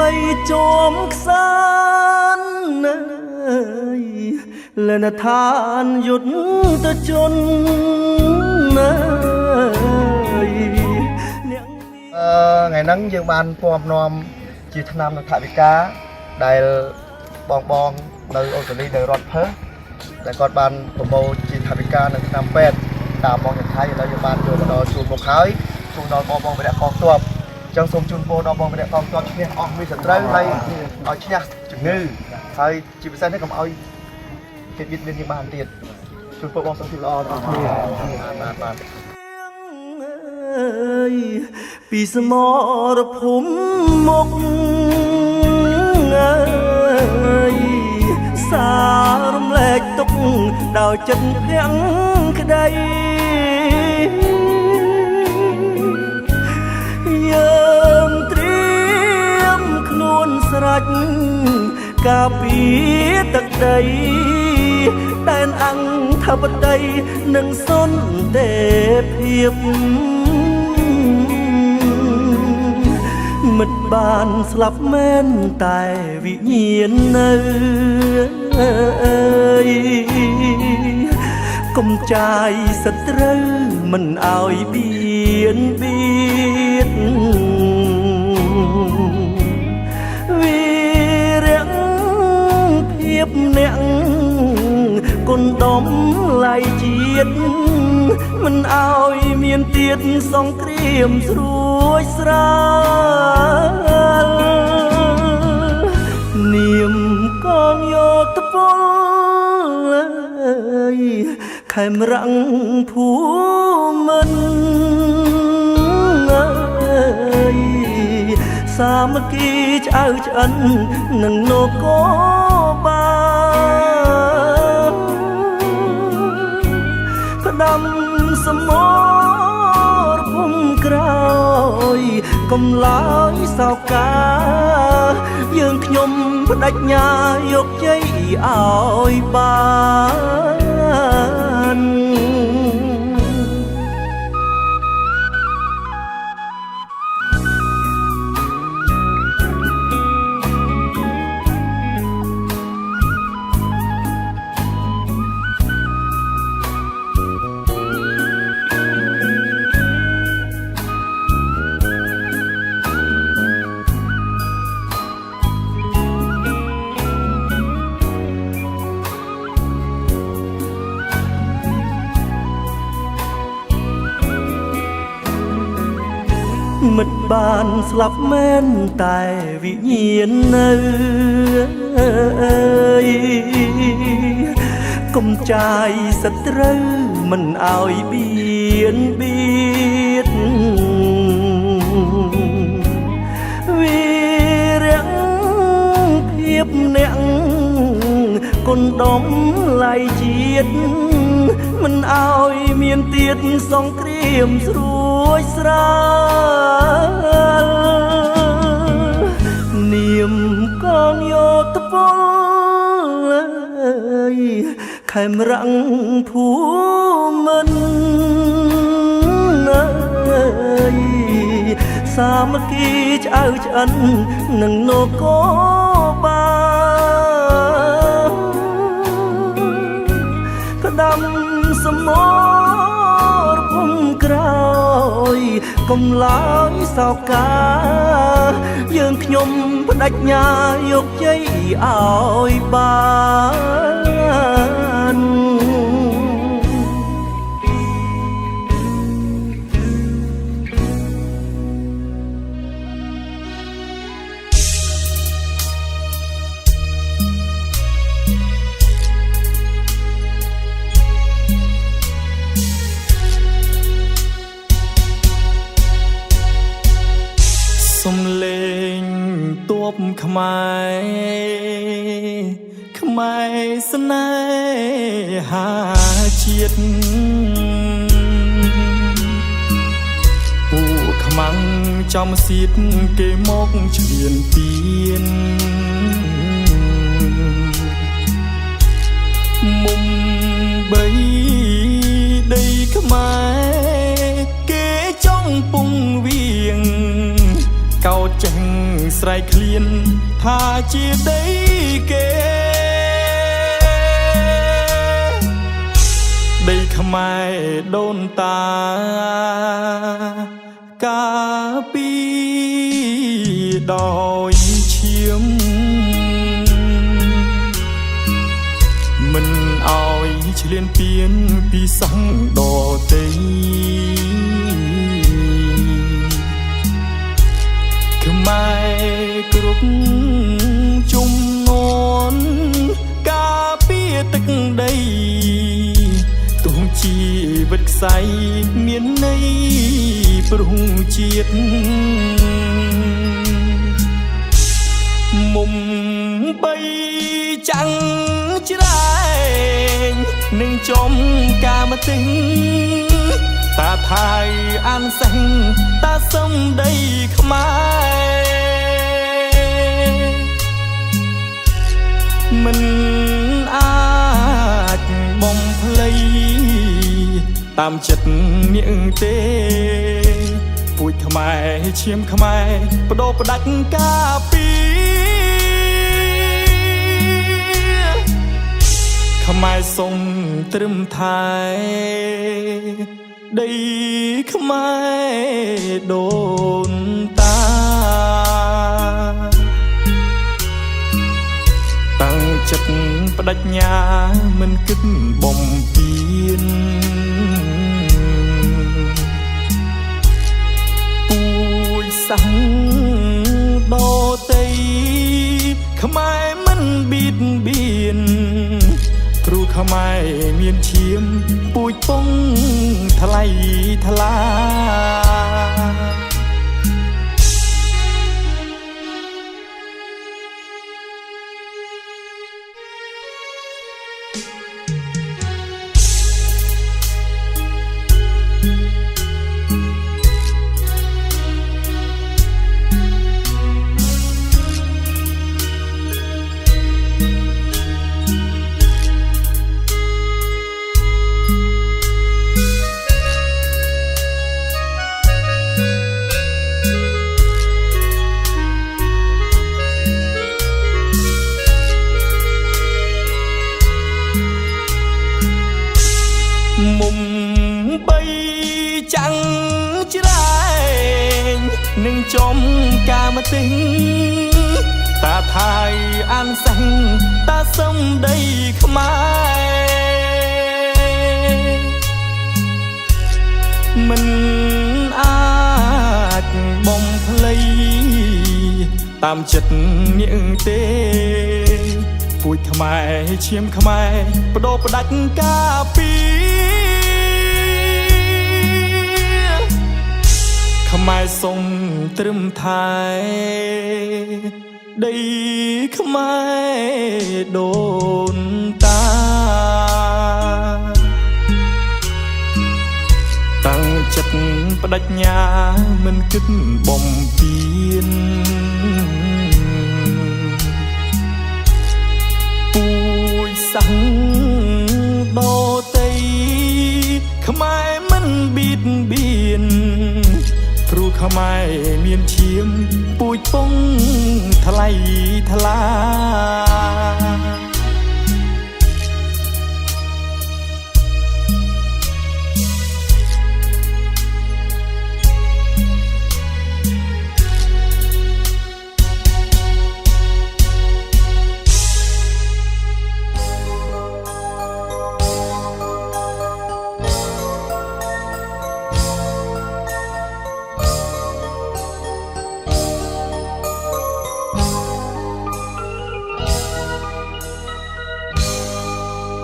បីជុំខ្សានលនឋានយុទ្ធទៅជន់ថ្ងៃហ្នឹងយើងបានពំនាំជាឆ្នាំនៅថវិកាដែលបងនៅអូស្ត្រាលីនៅរដ្ឋផឺដែលគាត់បានប្រមូលជាថវិកានៅឆ្នាំពេទ្យតាមបងថៃឥឡូវយើងបានយកមកដល់ជួនមុខហើយជូនដល់បងវិរៈកងទ័ពអញ្ចឹងសូមជូនពរដល់បងវិរៈកងទ័ពឈ្នះអស់មានសត្រូវហើយឲ្យឈ្នះជំងឺហើយជាពិសេសនេះកុំឲ្យគេបៀតបៀនយើងបានទៀតជូនពរបងសុខភាពល្អដល់អស់គ្នាបាទពីសមរភូមិមកសាររំលែកទុកដោយចិត្តភាំងក្តីយើងត្រៀមខ្លួនស្រេចការពីទឹកដីដែនអង្គធបតីនឹងសន្តិភាពមិត្តបានស្លាប់មែនតែវិញ្ញាណនៅកុំចាយសត្រូវមិនឲ្យបៀនបៀតវីរៈភាពអ្នកគុណដំឡៃជាតិមិនឲ្យមានទៀតសង្គ្រាមស្រួយស្រាលនាមកងយោធពលខេមរៈភូមិន្ទសាមគ្គីឆ្អៅឆ្អិននឹងនគរបាលផ្ដាំសមរភូមិក្រោយកុំឡើយសោកាយើងខ្ញុំបដិញ្ញាយកជ័យឲ្យបានមិត្តបានស្លាប់មែនតែវិញ្ញាណនៅកុំចាយសត្រូវមិនឲ្យបៀនបៀតវីរៈភាពអ្នកគុណដំឡៃជាតិមិនឲ្យមានទៀតសង្គ្រាមស្រួយស្រាលនាមកងយោធពលខេមរៈភូមិន្ទសាមគ្គីឆ្អៅឆ្អិននឹងនគរបាលផ្ដាំសមរភូមិក្រោយកុំឡើយសោកាយើងខ្ញុំបដិញ្ញាយកជ័យឲ្យបានសំលេងទួបខ្មែរស្នេហាជាតិពួកខ្មាំងចំសៀតគេមកឈ្លានពានមុំបីដីខ្មែរគេចង់ពងវៀងកោតចេញ ស្រែកឃ្លានថាជាដីគេដីខ្មែរដូនតាការពីដោយឈាមមិនអោយឆ្លៀនពៀនពីសង្ឃដតីខ្មែរគ្រប់ជំនាន់ការពារទឹកដីទោះជីវិតខ្សែមានន័យព្រោះជាតិមុំបីចាំងច្រែងនឹងចំការមកទិញតាថៃអានសេះតាសំដីខ្មែរមិនអាចបំភ្លៃតាមចិត្តនាងទេពូជខ្មែរឈាមខ្មែរបដូរផ្ដាច់ការពីខ្មែរសុំត្រឹមថែដីខ្មែរដូនតាតាំងចិត្តបដិញ្ញាមិនគិតបំពេញពូជសាំងដតីខ្មែរមិនបៀតបៀនគ្រូខ្មែរមានឈាមពូជពងថ្លៃថ្លាមុំបីចាំងច្រែងនឹងចំការមកទិញតាថៃអានសេះតាសំដីខ្មែរមិនអាចបំភ្លៃតាមចិត្តនាងទេពូជខ្មែរឈាមខ្មែរបដូរផ្ដាច់ការពីខ្មែរសុំត្រឹមថែដីខ្មែរដូនតាតាំងចិត្តបដិញ្ញាមិនគិតបំពេញពូជសាំងដតីខ្មែរមិនបៀតបៀនព្រោះខ្មែរមានឈាមពូជពងថ្លៃថ្លា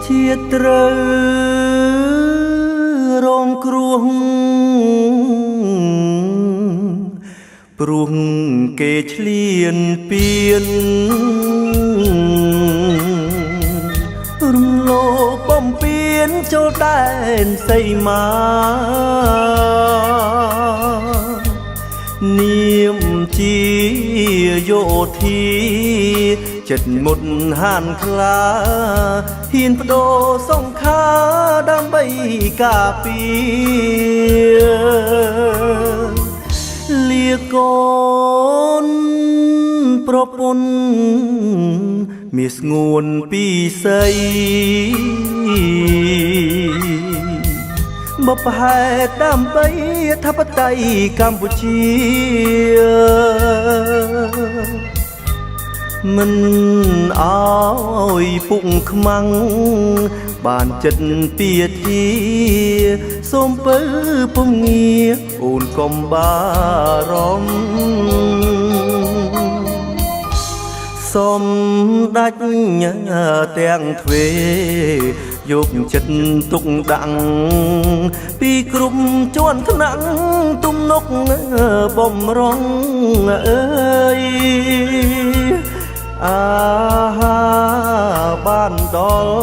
ជាត្រូវរងគ្រោះព្រោះគេឆ្លៀនពៀនរំលោភបំពានចូលដែនសីមានាមជាយោធាចិត្តមុតហានខ្លាហ៊ានបដូរសង្ខារដើម្បីការពារលាកូន ប្រពន្ធមាសស្ងួនពីស័យបបហេតុដើម្បីអធិបតេយ្យកម្ពុជាមិនអោយពុកខ្មាំងបានចិត្តពីធាសូមពើពុំងាអូនកុំបារម្ភសូមដាច់ទាំងទ្វេយកចិត្តទុកដាក់ពីគ្រប់ជាន់ថ្នាក់ទំនុកបំរុងអើយអាហាបានដល់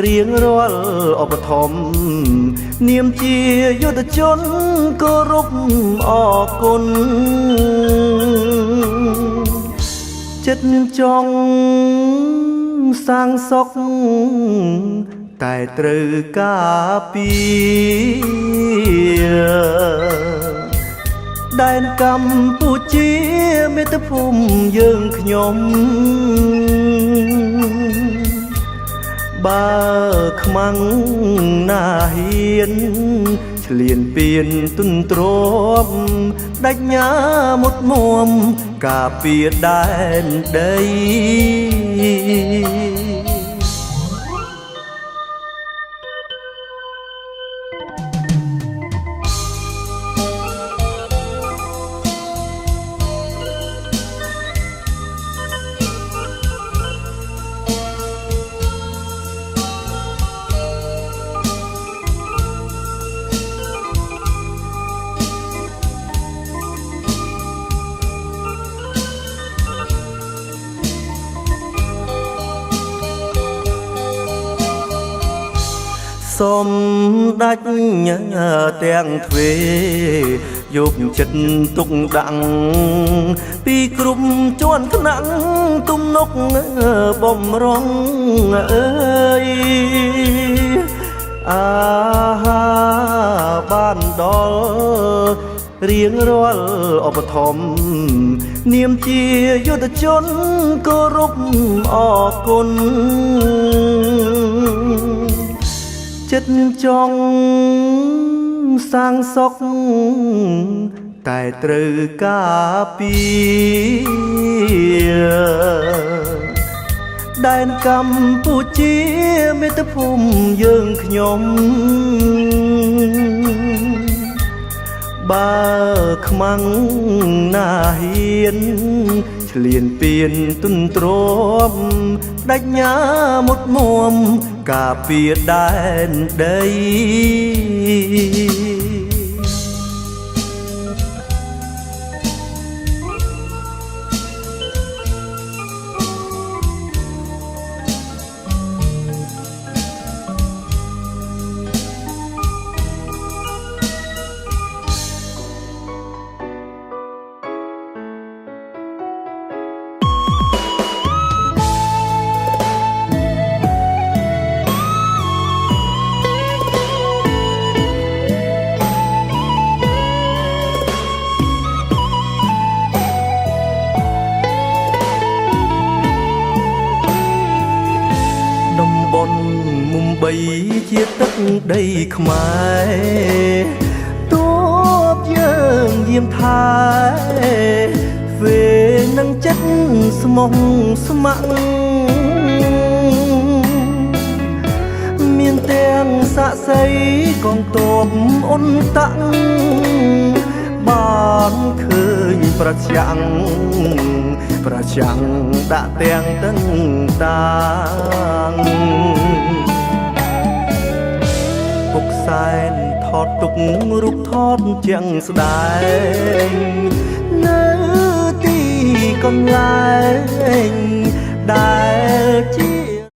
រៀងរាល់ឧបត្ថម្ភនាមជាយុទ្ធជនគោរពអរគុណចិត្តចង់សាងសុខតែត្រូវការពីដែនកម្ពុជាមាតុភូមិយើងខ្ញុំបើខ្មាំងណាហ៊ានឆ្លៀនពៀនទុនទ្រាំដាច់ញ៉ាមុតមុំការពារដែនដី សូមដាច់ទាំងទ្វេយកចិត្តទុកដាក់ពីគ្រប់ជាន់ថ្នាក់ទំនុកបំរុងអើយអាហាបានដល់រៀងរាល់ឧបត្ថម្ភនាមជាយុទ្ធជនគោរពអរគុណចិត្តចង់សាងសុខតែត្រូវការពីដែនកម្ពុជាមាតុភូមិយើងខ្ញុំបើខ្មាំងណាហ៊ានឆ្លៀនពៀនទុនទ្រាំដាច់ញ៉ាមុតមុំការពារដែនដី មុំបីជាទឹកដីខ្មែរទោបយើងយាមថែវេនឹងចិត្តស្មោះស្ម័គ្រមានទាំងសាក់សីកងទ័ពអ៊ុនតាក់បានឃើញប្រចាំងដាក់ទាំងតឹងតាងពុកសែនថតទុករូបថតជាងស្ដែងនៅទីកន្លែង